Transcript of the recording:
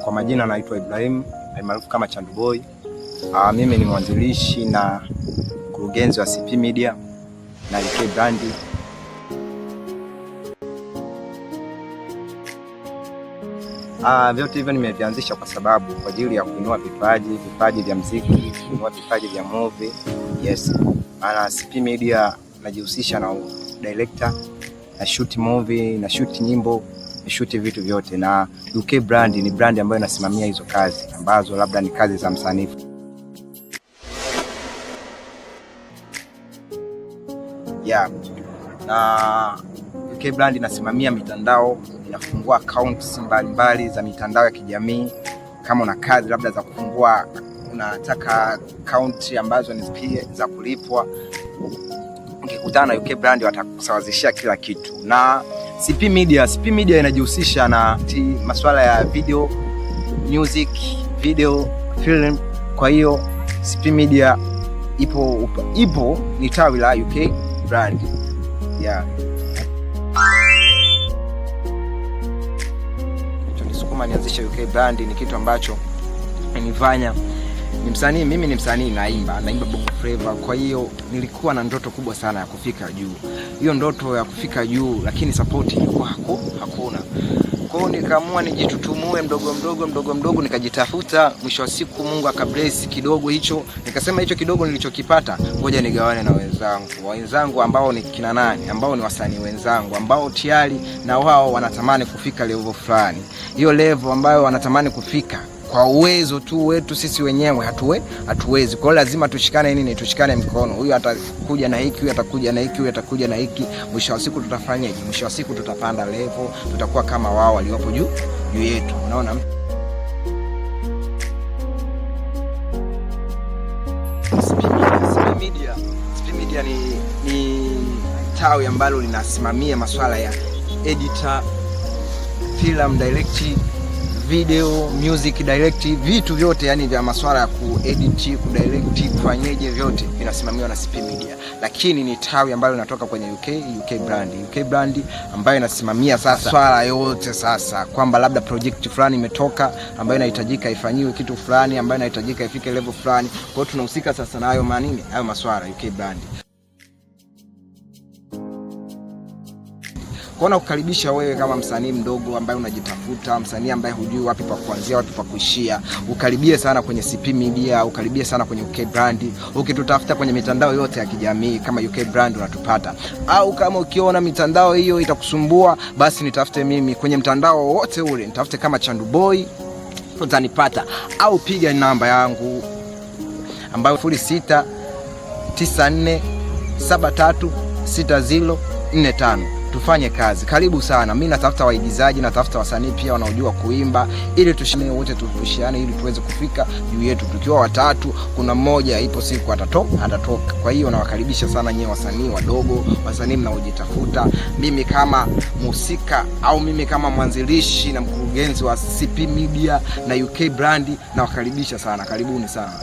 Kwa majina naitwa Ibrahim maarufu kama Chandu Boy. Mimi ni mwanzilishi na mkurugenzi wa CP Media na UK Brand. Vyote hivyo nimevianzisha kwa sababu kwa ajili ya kuinua vipaji vya muziki, kuinua vipaji vya movie. Yes. Ana CP Media najihusisha na director, na shoot movie, na shoot nyimbo, na shoot vitu vyote, na UK Brand ni brand ambayo inasimamia hizo kazi ambazo labda ni kazi za msanifu. Yeah. Na UK Brand inasimamia mitandao, inafungua accounts mbalimbali za mitandao ya kijamii. Kama una kazi labda za kufungua, unataka account ambazo ni za kulipwa, ukikutana na UK Brand watakusawazishia kila kitu. Na CP Media inajihusisha na masuala ya video, music, video, film. Kwa hiyo CP Media ipo ni tawi la UK Brand. Yeah. Nisukuma nianzishe UK Brand ni kitu ambacho nilifanya. Mimi ni msanii, naimba Bongo Flava. Kwa hiyo nilikuwa na ndoto kubwa sana ya kufika juu. Hiyo ndoto ya kufika juu, lakini support ilikuwa hakuna. Kwa hiyo nikaamua nijitutumue mdogo mdogo, nikajitafuta. Mwisho wa siku Mungu akabless kidogo hicho. Nikasema hicho kidogo nilichokipata ngoja nigawane na wenzangu ambao ni kina nani, ambao ni wasanii wenzangu ambao tayari na wao wanatamani kufika level fulani. Hiyo level ambayo wanatamani kufika kwa uwezo tu wetu sisi wenyewe hatuwezi. Kwa hiyo lazima tushikane tushikane mkono. Huyu atakuja na hiki, huyu atakuja na hiki, huyu atakuja na hiki. Mwisho wa siku tutafanyaje? Mwisho wa siku tutapanda level, tutakuwa kama wao waliopo juu yetu. Unaona? CP Media ni tawi ambalo linasimamia masuala ya editor, film directing, video, music direct, vitu vyote yani vya masuala ya kuedit, kudirect, kufanyeje vyote vinasimamiwa na CP Media. Lakini ni tawi ambalo linatoka kwenye UK Brand ambayo inasimamia sasa swala yote sasa, kwamba labda project fulani imetoka ambayo inahitajika ifanyiwe kitu fulani, ambayo inahitajika ifike level fulani. Kwa hiyo tunahusika sasa na hayo masuala UK Brand. Kwa kukaribisha wewe kama msanii mdogo ambaye unajitafuta, msanii ambaye hujui wapi pa kuanzia, wapi pa kuishia, ukaribie sana kwenye CP Media, ukaribie sana kwenye UK Brand. Ukitutafuta kwenye mitandao yote ya kijamii kama UK Brand unatupata. Au kama ukiona mitandao hiyo itakusumbua, basi nitafute mimi kwenye mtandao wote ule, nitafute kama Chandu Boy utanipata, au piga namba yangu ambayo 0694736045. Tufanye kazi. Karibu sana. Mimi natafuta waigizaji, natafuta wasanii pia wanaojua kuimba, ili tushimie wote, tupushiane ili tuweze kufika juu yetu. Tukiwa watatu, kuna mmoja ipo siku atatoka. Kwa hiyo nawakaribisha sana nyewe wasanii wadogo, wasanii mnaojitafuta. Mimi kama mhusika au mimi kama mwanzilishi na mkurugenzi wa CP Media na UK Brand nawakaribisha sana. Karibuni sana.